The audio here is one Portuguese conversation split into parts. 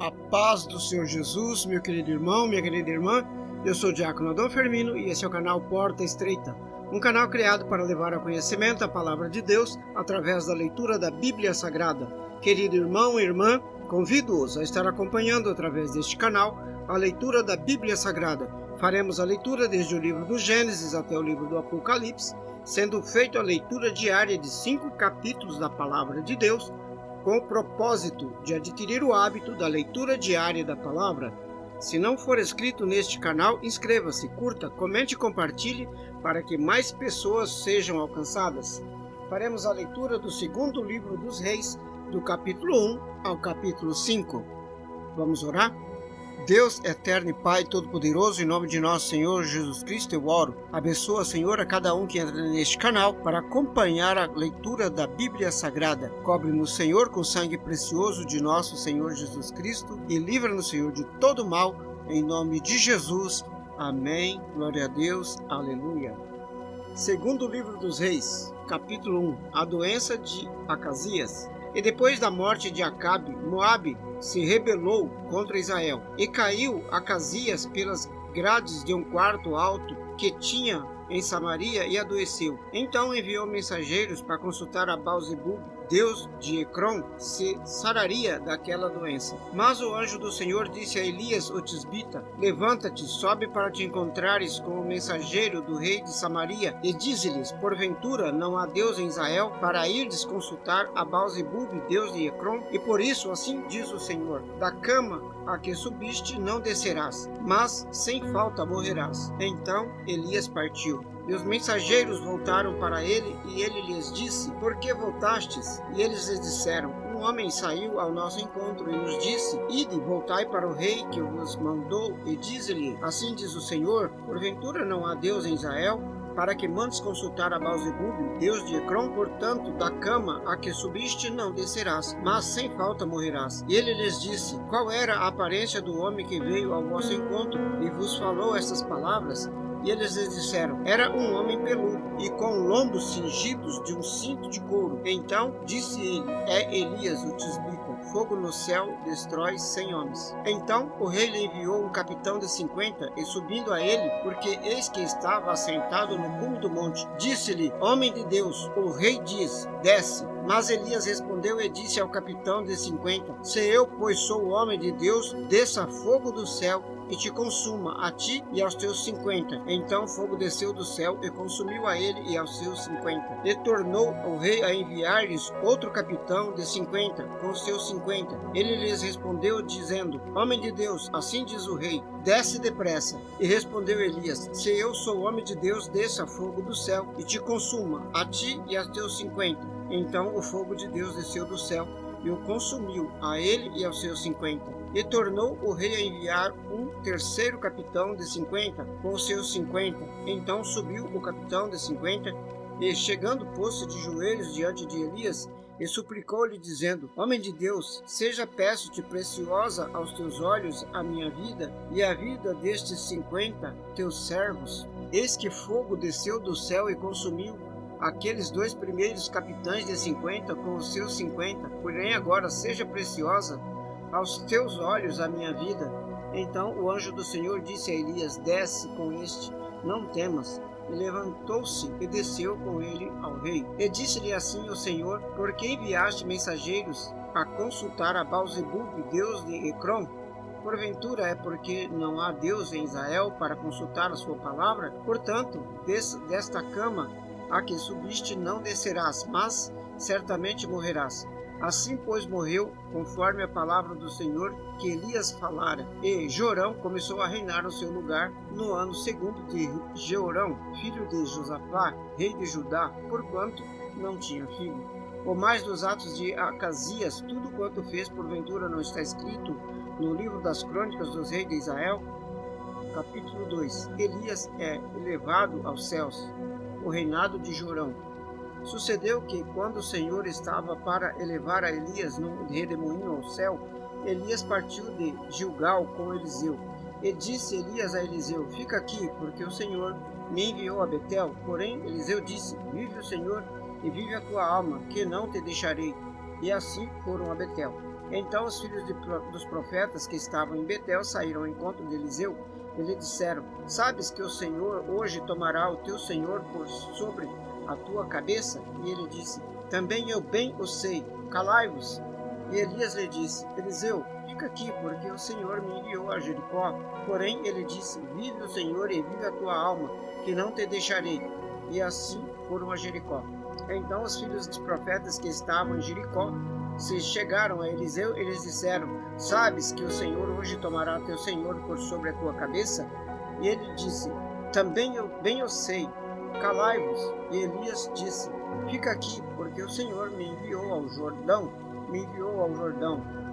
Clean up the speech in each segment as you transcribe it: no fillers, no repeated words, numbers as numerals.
A paz do Senhor Jesus, meu querido irmão, minha querida irmã. Eu sou o Diácono Adão Firmino e esse é o canal Porta Estreita, um canal criado para levar ao conhecimento a palavra de Deus através da leitura da Bíblia Sagrada. Querido irmão e irmã, convido-os a estar acompanhando através deste canal a leitura da Bíblia Sagrada. Faremos a leitura desde o livro do Gênesis até o livro do Apocalipse, sendo feita a leitura diária de 5 capítulos da palavra de Deus, com o propósito de adquirir o hábito da leitura diária da palavra. Se não for inscrito neste canal, inscreva-se, curta, comente e compartilhe para que mais pessoas sejam alcançadas. Faremos a leitura do segundo livro dos Reis, do capítulo 1 ao capítulo 5. Vamos orar? Deus eterno e Pai Todo-Poderoso, em nome de nosso Senhor Jesus Cristo, eu oro. Abençoa, Senhor, a cada um que entra neste canal para acompanhar a leitura da Bíblia Sagrada. Cobre-nos, Senhor, com o sangue precioso de nosso Senhor Jesus Cristo e livra-nos, Senhor, de todo mal, em nome de Jesus. Amém. Glória a Deus. Aleluia. Segundo livro dos Reis, capítulo 1. A doença de Acasias. E depois da morte de Acabe, Moabe se rebelou contra Israel, e caiu Acasias pelas grades de um quarto alto que tinha em Samaria e adoeceu. Então enviou mensageiros para consultar a Baal-zebub, deus de Ecrom, se sararia daquela doença. Mas o anjo do Senhor disse a Elias o tisbita: levanta-te, sobe para te encontrares com o mensageiro do rei de Samaria, e dize-lhes: porventura não há Deus em Israel, para irdes consultar a Baal-zebub, deus de Ecrom? E por isso assim diz o Senhor: da cama a que subiste não descerás, mas sem falta morrerás. Então Elias partiu. E os mensageiros voltaram para ele, e ele lhes disse: por que voltastes? E eles lhes disseram: um homem saiu ao nosso encontro e nos disse: ide, voltai para o rei que vos mandou, e dize-lhe: assim diz o Senhor, porventura não há Deus em Israel, para que mandes consultar a Baal-zebub, deus de Ecrom? Portanto, da cama a que subiste não descerás, mas sem falta morrerás. E ele lhes disse: qual era a aparência do homem que veio ao vosso encontro e vos falou estas palavras? E eles lhes disseram: era um homem peludo, e com lombos cingidos de um cinto de couro. Então disse ele: é Elias o tisbita. Fogo no céu destrói 100 homens. Então o rei lhe enviou um capitão de 50, e subindo a ele, porque eis que estava assentado no cume do monte, disse-lhe: homem de Deus, o rei diz: desce. Mas Elias respondeu e disse ao capitão de 50: se eu, pois sou o homem de Deus, desça fogo do céu e te consuma, a ti e aos teus 50. Então fogo desceu do céu e consumiu a ele e aos seus 50. E tornou o rei a enviar-lhes outro capitão de 50, com os seus 50. Ele lhes respondeu, dizendo: homem de Deus, assim diz o rei, desce depressa. E respondeu Elias: se eu sou homem de Deus, desça fogo do céu e te consuma, a ti e aos teus 50. Então o fogo de Deus desceu do céu e o consumiu, a ele e aos seus 50. E tornou o rei a enviar um terceiro capitão de 50, com os seus 50. Então subiu o capitão de 50, e chegando pôs-se de joelhos diante de Elias, e suplicou-lhe, dizendo: homem de Deus, seja, peço-te, preciosa aos teus olhos a minha vida, e a vida destes 50 teus servos. Eis que fogo desceu do céu e consumiu aqueles 2 primeiros capitães de 50 com os seus 50, porém agora seja preciosa aos teus olhos a minha vida. Então o anjo do Senhor disse a Elias: desce com este, não temas. E levantou-se e desceu com ele ao rei. E disse-lhe assim o Senhor: por que enviaste mensageiros a consultar a Baal-zebub, deus de Ecrom? Porventura é porque não há Deus em Israel para consultar a sua palavra? Portanto, desta cama a que subiste não descerás, mas certamente morrerás. Assim, pois, morreu, conforme a palavra do Senhor que Elias falara. E Jorão começou a reinar no seu lugar no ano segundo de Jeorão, filho de Josafá, rei de Judá, porquanto não tinha filho. O mais dos atos de Acasias, tudo quanto fez, porventura não está escrito no livro das crônicas dos reis de Israel? Capítulo 2. Elias é elevado aos céus. O reinado de Jorão. Sucedeu que, quando o Senhor estava para elevar a Elias num redemoinho ao céu, Elias partiu de Gilgal com Eliseu. E disse Elias a Eliseu: fica aqui, porque o Senhor me enviou a Betel. Porém Eliseu disse: vive o Senhor e vive a tua alma, que não te deixarei. E assim foram a Betel. Então os filhos dos profetas que estavam em Betel saíram ao encontro de Eliseu e lhe disseram: Sabes que o Senhor hoje tomará o teu senhor por sobre a tua cabeça? E ele disse: Também eu bem o sei, calai-vos. E Elias lhe disse: Eliseu, fica aqui, porque o Senhor me enviou a Jericó. Porém ele disse: Vive o Senhor e vive a tua alma, que não te deixarei. E assim foram a Jericó. Então os filhos dos profetas que estavam em Jericó se chegaram a Eliseu e lhes disseram: Sabes que o Senhor hoje tomará teu senhor por sobre a tua cabeça? E ele disse: Também eu bem eu sei, calai-vos. E Elias disse: Fica aqui, porque o Senhor me enviou ao Jordão.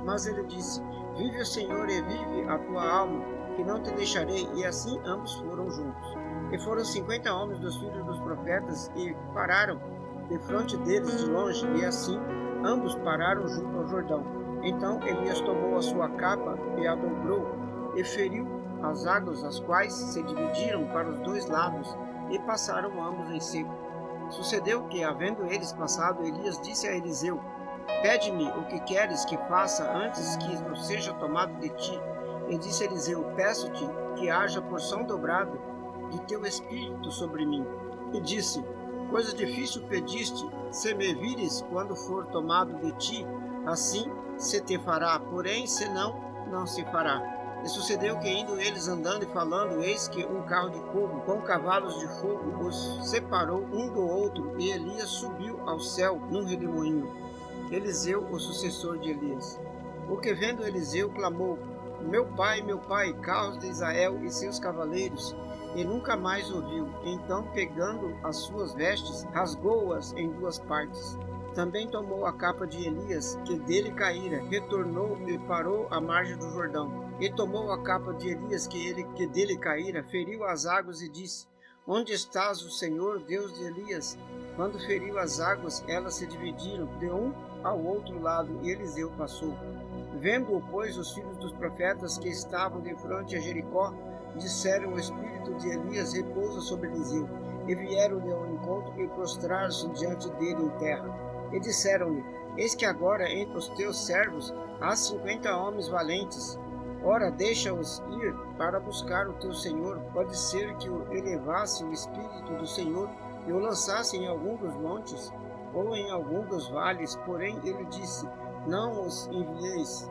Mas ele disse: Vive o Senhor e vive a tua alma, que não te deixarei. E assim ambos foram juntos. E foram 50 homens dos filhos dos profetas e pararam defronte deles de longe, e assim ambos pararam junto ao Jordão. Então Elias tomou a sua capa e a dobrou, e feriu as águas, as quais se dividiram para os dois lados, e passaram ambos em seco. Sucedeu que, havendo eles passado, Elias disse a Eliseu: Pede-me o que queres que faça antes que eu seja tomado de ti. E disse Eliseu: Peço-te que haja porção dobrada de teu espírito sobre mim. E disse: Coisa difícil pediste, se me vires quando for tomado de ti, assim se te fará, porém se não, não se fará. E sucedeu que, indo eles andando e falando, eis que um carro de fogo com cavalos de fogo os separou um do outro, e Elias subiu ao céu num redemoinho. Eliseu, o sucessor de Elias. O que vendo Eliseu clamou: meu pai, carros de Israel e seus cavaleiros, e nunca mais ouviu. Então, pegando as suas vestes, rasgou-as em duas partes. Também tomou a capa de Elias, que dele caíra, retornou e parou à margem do Jordão. E tomou a capa de Elias, que dele caíra, feriu as águas e disse: Onde estás, o Senhor, Deus de Elias? Quando feriu as águas, elas se dividiram de um ao outro lado, e Eliseu passou. Vendo-o, pois, os filhos dos profetas que estavam de frente a Jericó, disseram: O espírito de Elias repousa sobre Eliseu. E vieram-lhe ao encontro e prostraram-se diante dele em terra. E disseram-lhe: Eis que agora entre os teus servos há 50 homens valentes. Ora, deixa-os ir para buscar o teu senhor. Pode ser que o elevasse o espírito do Senhor e o lançasse em algum dos montes ou em algum dos vales. Porém ele disse: Não os envieis.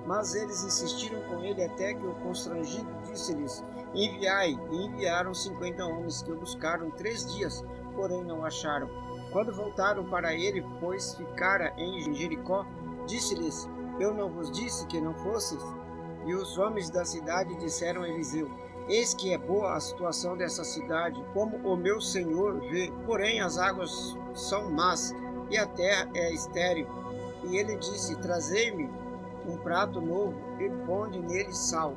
Mas eles insistiram com ele, até que o constrangido disse-lhes: Enviai. E enviaram 50 homens, que o buscaram 3 dias, porém não acharam. Quando voltaram para ele, pois ficara em Jericó, disse-lhes: Eu não vos disse que não fosseis? E os homens da cidade disseram a Eliseu: Eis que é boa a situação dessa cidade, como o meu senhor vê. Porém as águas são más, e a terra é estéril. E ele disse: Trazei-me um prato novo, e ponde nele sal.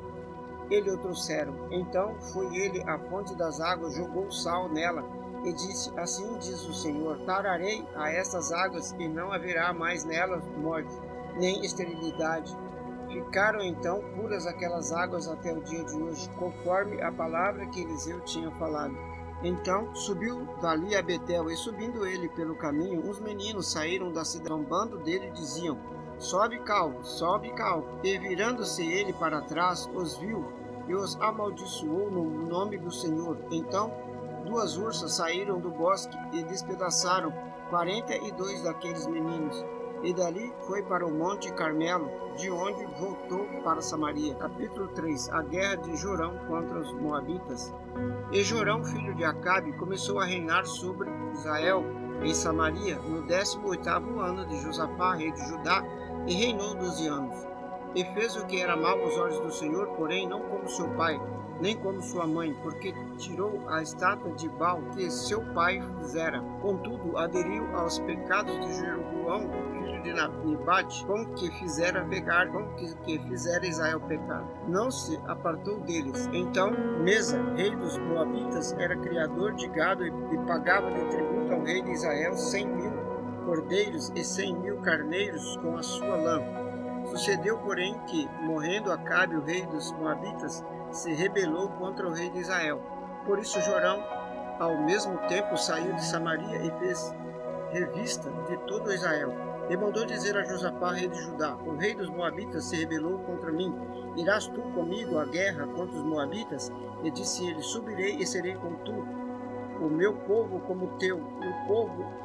Ele o trouxeram. Então foi ele à fonte das águas, jogou sal nela, e disse: Assim diz o Senhor: Tararei a estas águas, e não haverá mais nelas morte, nem esterilidade. Ficaram então puras aquelas águas até o dia de hoje, conforme a palavra que Eliseu tinha falado. Então subiu dali a Betel, e subindo ele pelo caminho, uns meninos saíram da cidade, zombando dele, e diziam: Sobe calvo, sobe calvo. E virando-se ele para trás, os viu e os amaldiçoou no nome do Senhor. Então 2 ursas saíram do bosque e despedaçaram 42 daqueles meninos. E dali foi para o Monte Carmelo, de onde voltou para Samaria. Capítulo 3. A guerra de Jorão contra os Moabitas. E Jorão, filho de Acabe, começou a reinar sobre Israel em Samaria no 18º ano de Josafá, rei de Judá, e reinou 12 anos. E fez o que era mal aos olhos do Senhor, porém não como seu pai, nem como sua mãe, porque tirou a estátua de Baal que seu pai fizera. Contudo, aderiu aos pecados de Jeroboão, filho de Nebate, com que fizera Israel pecar. Não se apartou deles. Então Mesa, rei dos Moabitas, era criador de gado e pagava de tributo ao rei de Israel 100.000 cordeiros e 100.000 carneiros com a sua lã. Sucedeu, porém, que, morrendo Acabe, o rei dos Moabitas, se rebelou contra o rei de Israel. Por isso Jorão, ao mesmo tempo, saiu de Samaria e fez revista de todo Israel. E mandou dizer a Josafá, rei de Judá: o rei dos Moabitas se rebelou contra mim. Irás tu comigo à guerra contra os Moabitas? E disse ele: subirei e serei com tu, o meu povo como o teu,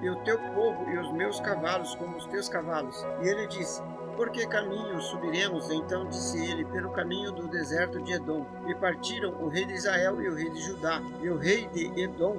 e o teu povo e os meus cavalos como os teus cavalos. E ele disse: por que caminho subiremos? Então disse ele: pelo caminho do deserto de Edom. E partiram o rei de Israel e o rei de Judá. E o rei de Edom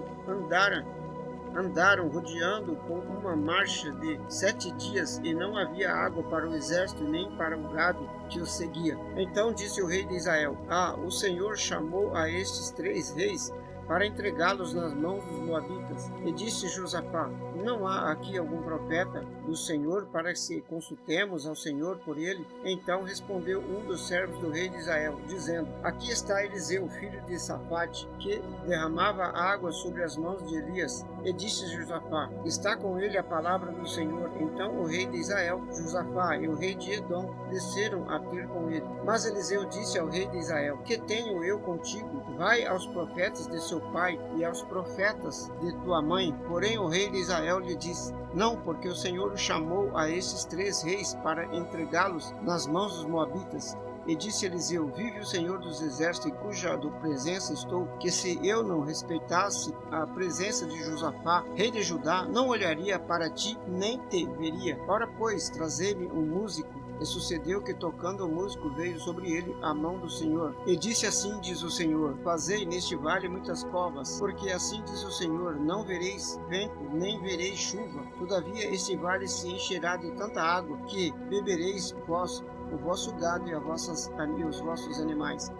andaram rodeando com uma marcha de 7 dias, e não havia água para o exército, nem para o gado que os seguia. Então disse o rei de Israel: o Senhor chamou a estes 3 reis para entregá-los nas mãos dos Moabitas. E disse Josafá: não há aqui algum profeta do Senhor para que consultemos ao Senhor por ele? Então respondeu um dos servos do rei de Israel, dizendo: aqui está Eliseu, filho de Safate, que derramava água sobre as mãos de Elias. E disse Josafá: está com ele a palavra do Senhor. Então o rei de Israel, Josafá e o rei de Edom desceram a ter com ele. Mas Eliseu disse ao rei de Israel: que tenho eu contigo? Vai aos profetas de seu pai e aos profetas de tua mãe. Porém o rei de Israel lhe disse: não, porque o Senhor chamou a esses 3 reis para entregá-los nas mãos dos Moabitas. E disse Eliseu: vive o Senhor dos exércitos, em cuja presença estou, que se eu não respeitasse a presença de Josafá, rei de Judá, não olharia para ti, nem te veria. Ora, pois, trazei-me um músico. E sucedeu que, tocando o músico, veio sobre ele a mão do Senhor. E disse: assim diz o Senhor: fazei neste vale muitas covas, porque assim diz o Senhor: não vereis vento, nem vereis chuva. Todavia este vale se encherá de tanta água, que bebereis vós, o vosso gado e os vossos animais.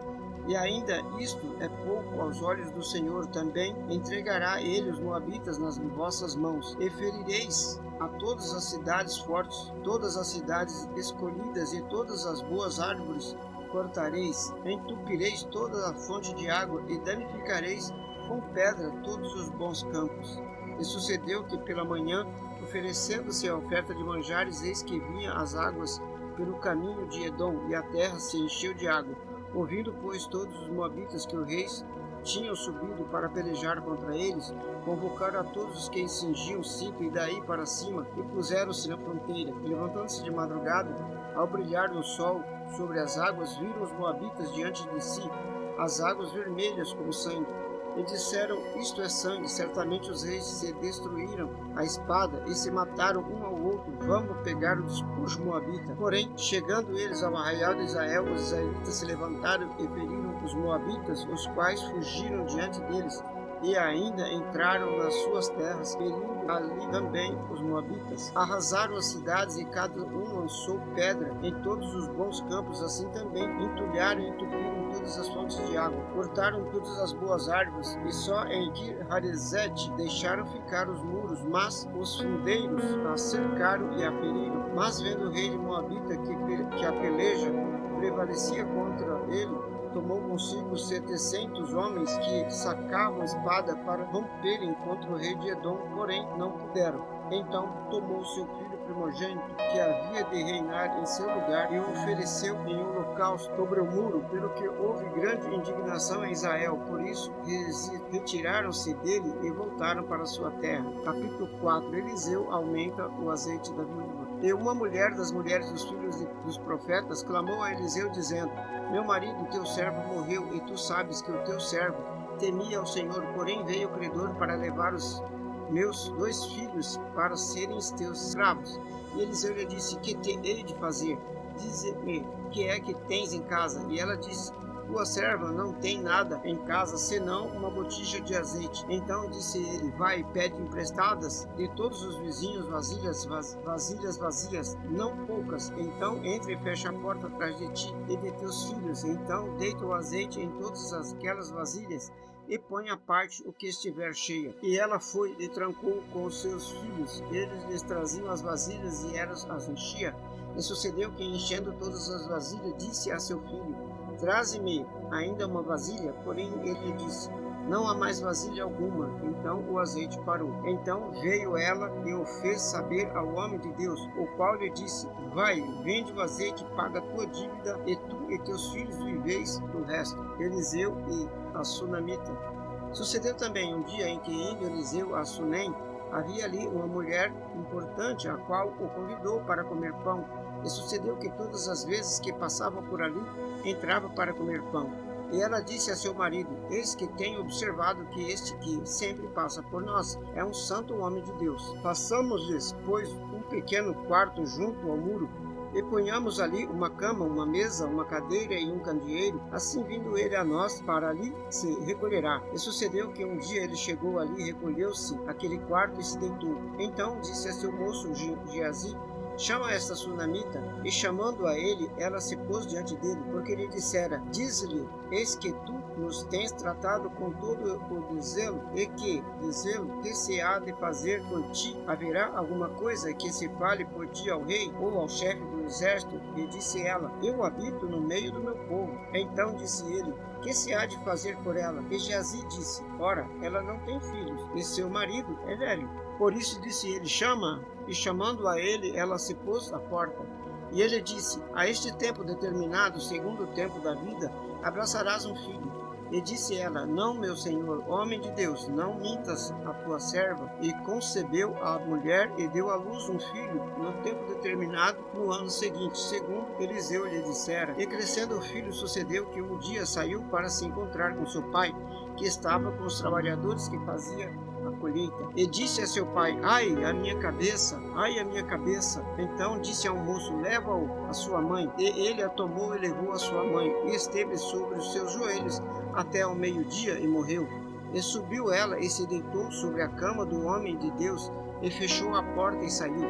E ainda isto é pouco aos olhos do Senhor. Também entregará ele os Moabitas nas vossas mãos, e ferireis a todas as cidades fortes, todas as cidades escolhidas, e todas as boas árvores cortareis, entupireis toda a fonte de água, e danificareis com pedra todos os bons campos. E sucedeu que pela manhã, oferecendo-se a oferta de manjares, eis que vinha as águas pelo caminho de Edom, e a terra se encheu de água. Ouvindo, pois, todos os moabitas que os reis tinham subido para pelejar contra eles, convocaram a todos os que cingiam o sítio e daí para cima, e puseram-se na fronteira. E levantando-se de madrugada, ao brilhar do sol sobre as águas, viram os moabitas diante de si as águas vermelhas como sangue. E disseram: isto é sangue. Certamente os reis se destruíram a espada e se mataram um ao outro. Vamos pegar o despojo moabita. Porém, chegando eles ao arraial de Israel, os israelitas se levantaram e feriram os moabitas, os quais fugiram diante deles, e ainda entraram nas suas terras, ferindo ali também os moabitas. Arrasaram as cidades, e cada um lançou pedra em todos os bons campos. Assim também entulharam e entupiram todas as fontes de água. Cortaram todas as boas árvores, e só em Kir-Haresete deixaram ficar os muros, mas os fundeiros a cercaram e a feriram. Mas vendo o rei de Moabita que a peleja prevalecia contra ele, tomou consigo 700 homens que sacavam a espada para romperem contra o rei de Edom, porém não puderam. Então tomou seu filho primogênito, que havia de reinar em seu lugar, e o ofereceu em holocausto sobre o muro, pelo que houve grande indignação em Israel. Por isso retiraram-se dele e voltaram para sua terra. Capítulo 4. Eliseu aumenta o azeite da viúva. E uma mulher das mulheres dos filhos dos profetas clamou a Eliseu, dizendo: meu marido, teu servo, morreu, e tu sabes que o teu servo temia ao Senhor. Porém veio o credor para levar os meus 2 filhos para serem teus escravos. E Eliseu lhe disse: que te hei de fazer? Dize-me, que é que tens em casa? E ela disse: tua serva não tem nada em casa, senão uma botija de azeite. Então disse ele: vai e pede emprestadas de todos os vizinhos vasilhas vazias, não poucas. Então entra e fecha a porta atrás de ti e de teus filhos. Então deita o azeite em todas aquelas vasilhas, e põe à parte o que estiver cheia. E ela foi e trancou com os seus filhos. Eles lhes traziam as vasilhas, e ela as enchia. E sucedeu que, enchendo todas as vasilhas, disse a seu filho: traze-me ainda uma vasilha. Porém ele lhe disse: não há mais vasilha alguma. Então o azeite parou. Então veio ela e o fez saber ao homem de Deus, o qual lhe disse: vai, vende o azeite, paga a tua dívida, e tu e teus filhos viveis do resto. Eliseu e a Sunamita. Sucedeu também um dia em que, indo Eliseu a Sunem, Havia ali uma mulher importante, a qual o convidou para comer pão. E sucedeu que todas as vezes que passava por ali, entrava para comer pão. E ela disse a seu marido: eis que tenho observado que este que sempre passa por nós é um santo homem de Deus. Façamos-lhes, pois, um pequeno quarto junto ao muro, e ponhamos ali uma cama, uma mesa, uma cadeira e um candeeiro. Assim, vindo ele a nós, para ali se recolherá. E sucedeu que um dia ele chegou ali, recolheu-se àquele quarto e se deitou. Então disse a seu moço Geazi: chama esta sunamita. E chamando a ele, ela se pôs diante dele, porque lhe dissera: diz-lhe, eis que tu nos tens tratado com todo o desvelo, e que desvelo que se há de fazer por ti? Haverá alguma coisa que se fale por ti ao rei ou ao chefe do exército? E disse ela: eu habito no meio do meu povo. Então disse ele: que se há de fazer por ela? E Geazi disse: ora, ela não tem filhos, e seu marido é velho. Por isso disse ele: chama. E chamando a ele, ela se pôs à porta. E ele disse: a este tempo determinado, segundo o tempo da vida, abraçarás um filho. E disse ela: não, meu senhor, homem de Deus, não mintas a tua serva. E concebeu a mulher e deu à luz um filho no tempo determinado, no ano seguinte, segundo Eliseu lhe dissera. E crescendo o filho, sucedeu que um dia saiu para se encontrar com seu pai, que estava com os trabalhadores que faziam a colheita. E disse a seu pai: ai, a minha cabeça, ai, a minha cabeça. Então disse ao moço: leva-o a sua mãe. E ele a tomou e levou a sua mãe, e esteve sobre os seus joelhos até ao meio-dia, e morreu. E subiu ela e se deitou sobre a cama do homem de Deus, e fechou a porta e saiu.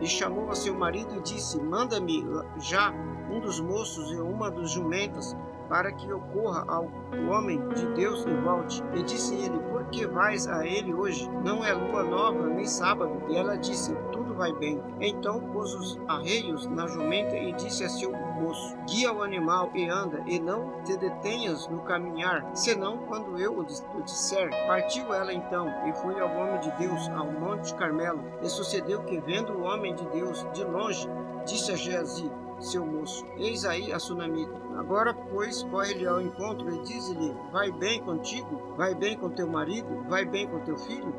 E chamou a seu marido e disse: manda-me já um dos moços e uma dos jumentas, para que eu corra ao homem de Deus e volte. E disse ele: por que vais a ele hoje? Não é lua nova, nem sábado. E ela disse: tudo vai bem. Então pôs os arreios na jumenta e disse a seu moço: guia o animal e anda, e não te detenhas no caminhar, senão quando eu o disser. Partiu ela então, e foi ao homem de Deus, ao monte Carmelo. E sucedeu que, vendo o homem de Deus de longe, disse a Geazi, seu moço: eis aí a sunamita. Agora, pois, corre-lhe ao encontro e diz-lhe: vai bem contigo? Vai bem com teu marido? Vai bem com teu filho?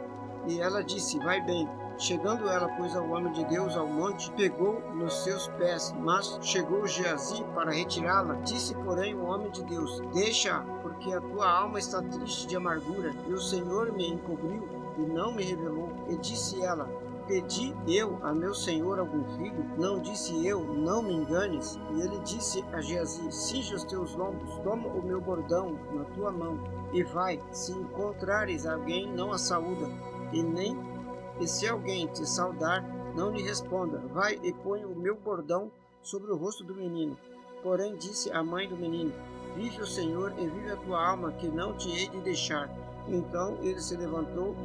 E ela disse: vai bem. Chegando ela, pois, ao homem de Deus ao monte, pegou nos seus pés, mas chegou Geazi para retirá-la. Disse, porém, o homem de Deus: deixa, porque a tua alma está triste de amargura, e o Senhor me encobriu e não me revelou. E disse ela: pedi eu a meu senhor algum filho? Não disse eu: não me enganes? E ele disse a Geazi: cinge os teus lombos, toma o meu bordão na tua mão, e vai. Se encontrares alguém, não a saúda, e se alguém te saudar, não lhe responda. Vai e põe o meu bordão sobre o rosto do menino. Porém disse a mãe do menino: vive o Senhor e vive a tua alma, que não te hei de deixar. Então ele se levantou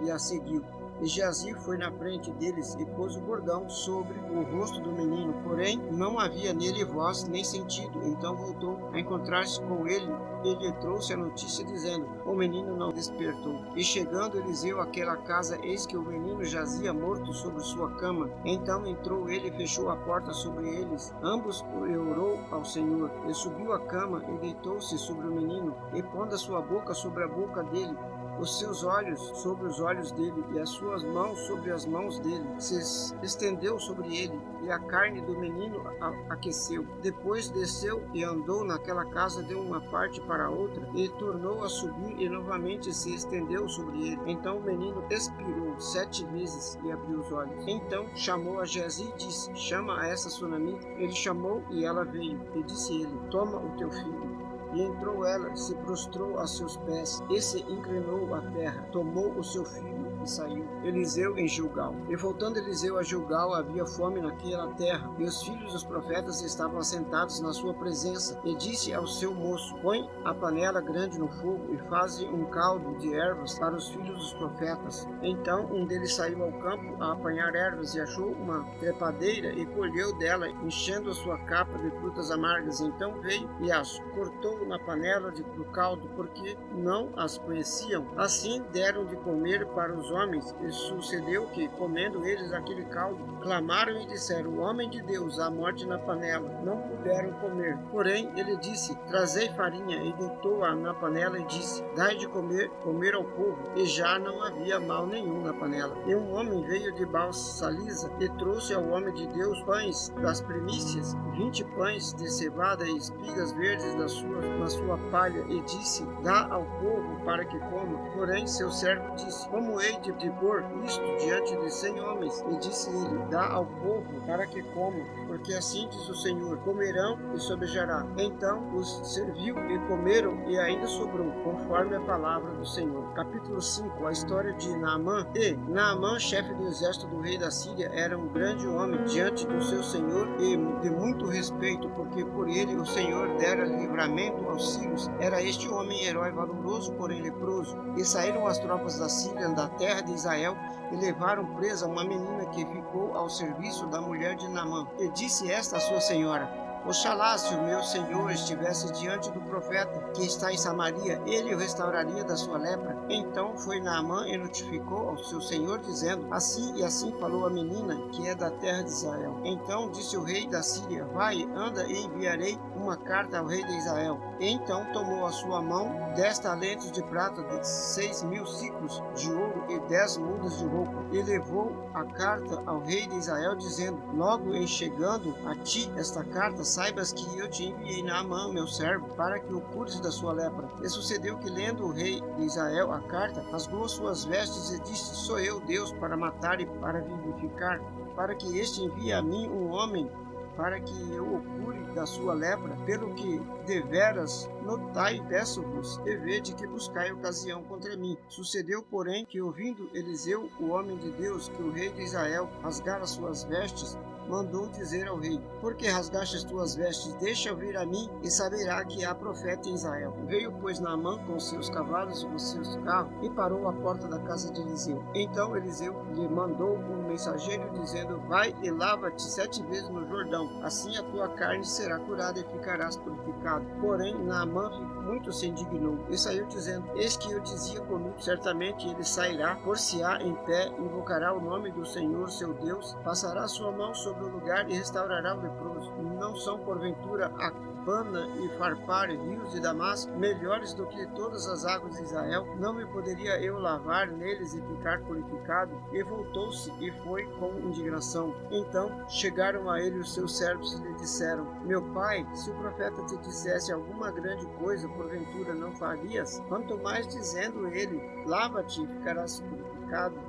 e a seguiu. E Geazi foi na frente deles e pôs o bordão sobre o rosto do menino, porém não havia nele voz nem sentido. Então voltou a encontrar-se com ele e lhe trouxe a notícia, dizendo: o menino não despertou. E chegando Eliseu àquela casa, eis que o menino jazia morto sobre sua cama. Então entrou ele e fechou a porta sobre eles. Ambos orou ao Senhor. E subiu à cama e deitou-se sobre o menino, e pondo a sua boca sobre a boca dele, os seus olhos sobre os olhos dele, e as suas mãos sobre as mãos dele, se estendeu sobre ele, e a carne do menino aqueceu. Depois desceu e andou naquela casa de uma parte para a outra, e tornou a subir, e novamente se estendeu sobre ele. Então o menino expirou 7 vezes e abriu os olhos. Então chamou a Geazi e disse: chama a essa sunamita. Ele chamou e ela veio, e disse ele: toma o teu filho. E entrou ela, se prostrou a seus pés, e se inclinou à terra, tomou o seu filho e saiu. Eliseu em Gilgal. E voltando Eliseu a Gilgal, havia fome naquela terra, e os filhos dos profetas estavam assentados na sua presença. E disse ao seu moço: põe a panela grande no fogo, e faze um caldo de ervas para os filhos dos profetas. Então um deles saiu ao campo a apanhar ervas, e achou uma trepadeira, e colheu dela, enchendo a sua capa de frutas amargas. Então veio e as cortou na panela do caldo, porque não as conheciam. Assim deram de comer para os os homens, e sucedeu que, comendo eles aquele caldo, clamaram e disseram: o homem de Deus, a morte na panela. Não puderam comer. Porém, ele disse: trazei farinha, e deitou-a na panela e disse: dai de comer ao povo. E já não havia mal nenhum na panela. E um homem veio de Baal-salisa e trouxe ao homem de Deus pães das primícias, 20 pães de cevada e espigas verdes na sua palha, e disse: dá ao povo para que coma. Porém, seu servo disse: como hei de pôr isto diante de 100 homens? E disse ele: dá ao povo para que coma, porque assim diz o Senhor: comerão e sobejará. Então os serviu e comeram, e ainda sobrou, conforme a palavra do Senhor. Capítulo 5. A história de Naamã. E Naamã, chefe do exército do rei da Síria, era um grande homem diante do seu senhor e de muito respeito, porque por ele o Senhor dera livramento aos sírios. Era este homem herói valoroso, porém leproso. E saíram as tropas da Síria da terra de Israel e levaram presa uma menina que ficou ao serviço da mulher de Naamã. E disse esta a sua senhora: oxalá, se o meu senhor estivesse diante do profeta que está em Samaria, ele o restauraria da sua lepra. Então foi Naamã e notificou ao seu senhor, dizendo: assim e assim falou a menina, que é da terra de Israel. Então disse o rei da Síria: vai, anda e enviarei uma carta ao rei de Israel. E então tomou a sua mão 10 talentos de prata, de 6.000 ciclos de ouro e 10 mudas de roupa, e levou a carta ao rei de Israel, dizendo: logo em chegando a ti esta carta, saibas que eu te enviei Naamã, meu servo, para que o cures da sua lepra. E sucedeu que, lendo o rei de Israel a carta, rasgou suas vestes e disse: sou eu Deus para matar e para vivificar, para que este envie a mim um homem, para que eu o cure da sua lepra? Pelo que deveras notai, peço-vos, e vede que buscai ocasião contra mim. Sucedeu, porém, que, ouvindo Eliseu, o homem de Deus, que o rei de Israel rasgara suas vestes, mandou dizer ao rei: por que rasgaste as tuas vestes? Deixa vir a mim, e saberá que há profeta em Israel. Veio, pois, Naamã com seus cavalos e com seus carros, e parou à porta da casa de Eliseu. Então Eliseu lhe mandou um mensageiro, dizendo: vai e lava-te 7 vezes no Jordão, assim a tua carne será curada e ficarás purificado. Porém Naamã muito se indignou e saiu, dizendo: eis que eu dizia comigo: certamente ele sairá, por-se-á em pé, invocará o nome do Senhor seu Deus, passará sua mão sobre o lugar e restaurará o leproso. Não são porventura Abana e Farpar, rios de Damasco, melhores do que todas as águas de Israel? Não me poderia eu lavar neles e ficar purificado? E voltou-se e foi com indignação. Então chegaram a ele os seus servos e lhe disseram: meu pai, se o profeta te dissesse alguma grande coisa, porventura não farias? Quanto mais dizendo ele: lava-te e ficarás purificado.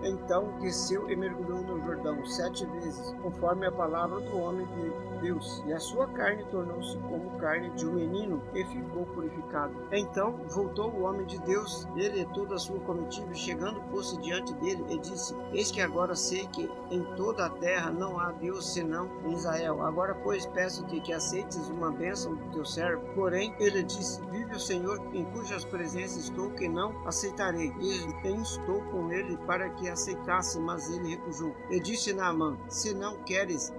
Então desceu e mergulhou no Jordão 7 vezes, conforme a palavra do homem de Deus, e a sua carne tornou-se como carne de um menino, e ficou purificado. Então voltou o homem de Deus, ele e toda a sua comitiva, chegando pôs-se diante dele e disse: eis que agora sei que em toda a terra não há Deus senão em Israel. Agora, pois, peço-te que aceites uma bênção do teu servo. Porém ele disse: vive o Senhor, em cujas presenças estou, que não aceitarei. E instou com ele para que aceitasse, mas ele recusou. E disse Naamã: se não queres,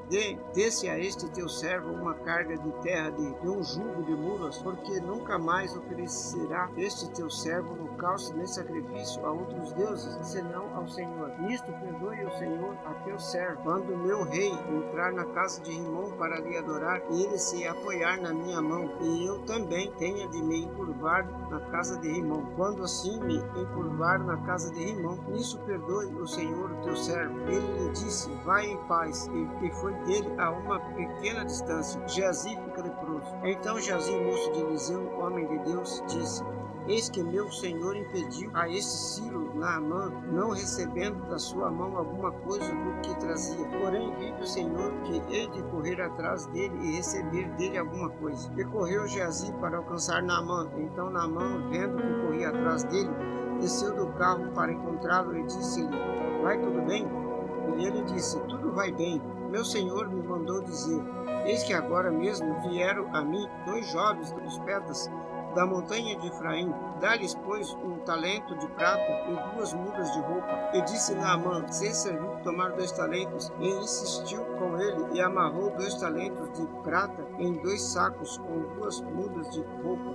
dê-se a este teu servo uma carga de terra de um jugo de mulas, porque nunca mais oferecerá este teu servo holocausto nem sacrifício a outros deuses, senão ao Senhor. Nisto perdoe o Senhor a teu servo, quando meu rei entrar na casa de Rimom para lhe adorar, e ele se apoiar na minha mão, e eu também tenha de me encurvar na casa de Rimom. Quando assim me encurvar na casa de Rimom, nisso perdoe o Senhor o teu servo. Ele lhe disse: vai em paz, e foi dele a uma pequena distância. Geazi fica leproso. Então Geazi, moço de Eliseu, homem de Deus, disse: eis que meu senhor impediu a este Ciro Naamã, não recebendo da sua mão alguma coisa do que trazia. Porém vive o Senhor, que hei de correr atrás dele e receber dele alguma coisa. E correu Geazi para alcançar Naamã. Então Naamã, vendo que corria atrás dele, desceu do carro para encontrá-lo e disse-lhe: vai tudo bem? E ele disse: tudo vai bem. Meu senhor me mandou dizer: eis que agora mesmo vieram a mim 2 jovens dos Petas, da montanha de Efraim. Dá-lhes, pois, um talento de prata e 2 mudas de roupa. E disse Naamã: se serviu tomar 2 talentos. E insistiu com ele e amarrou 2 talentos de prata em 2 sacos com 2 mudas de roupa.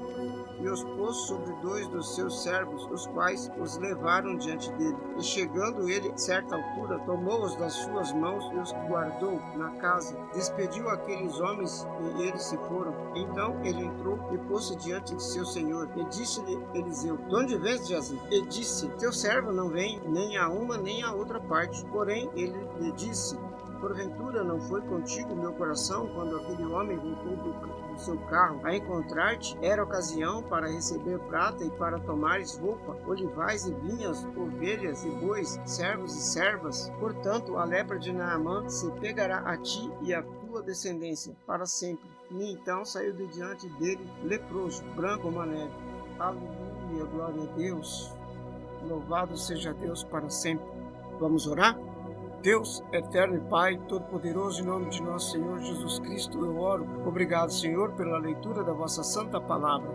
E os pôs sobre 2 dos seus servos, os quais os levaram diante dele. E chegando ele a certa altura, tomou-os das suas mãos e os guardou na casa. Despediu aqueles homens e eles se foram. Então ele entrou e pôs-se diante de seu senhor. E disse-lhe Eliseu: de onde vens, Geazi? E disse: teu servo não vem nem a uma nem a outra parte. Porém ele lhe disse: porventura não foi contigo meu coração quando aquele homem voltou do seu carro a encontrar-te? Era ocasião para receber prata e para tomares roupa, olivais e vinhas, ovelhas e bois, servos e servas. Portanto, a lepra de Naamã se pegará a ti e a tua descendência para sempre. E então saiu de diante dele leproso, branco como a neve. Aleluia, glória a Deus. Louvado seja Deus para sempre. Vamos orar? Deus, eterno e Pai, todo-poderoso, em nome de nosso Senhor Jesus Cristo, eu oro. Obrigado, Senhor, pela leitura da vossa santa palavra.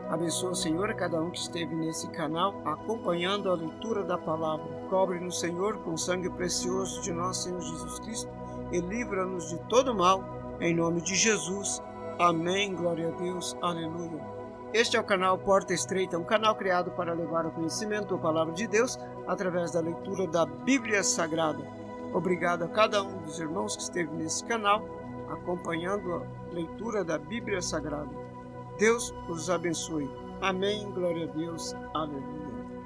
Abençoa, Senhor, a cada um que esteve nesse canal, acompanhando a leitura da palavra. Cobre-nos, Senhor, com o sangue precioso de nosso Senhor Jesus Cristo e livra-nos de todo mal, em nome de Jesus. Amém, glória a Deus, aleluia. Este é o canal Porta Estreita, um canal criado para levar ao conhecimento a palavra de Deus através da leitura da Bíblia Sagrada. Obrigado a cada um dos irmãos que esteve nesse canal, acompanhando a leitura da Bíblia Sagrada. Deus os abençoe. Amém, glória a Deus, aleluia.